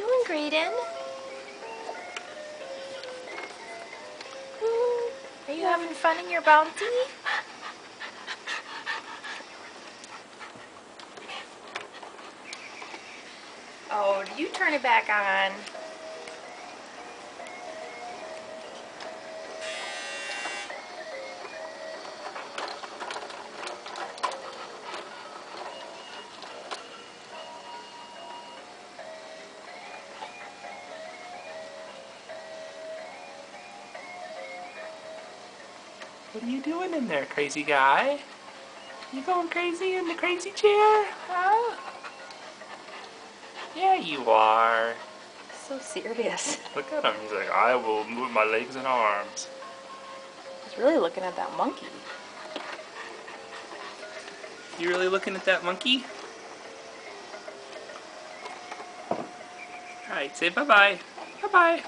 doing, Graydon? Are you having fun in your bounty? Oh, do you turn it back on? What are you doing in there, crazy guy? You going crazy in the crazy chair? Huh? Yeah, you are. So serious. Look at him. He's like, I will move my legs and arms. He's really looking at that monkey. You really looking at that monkey? Alright, say bye-bye. Bye-bye.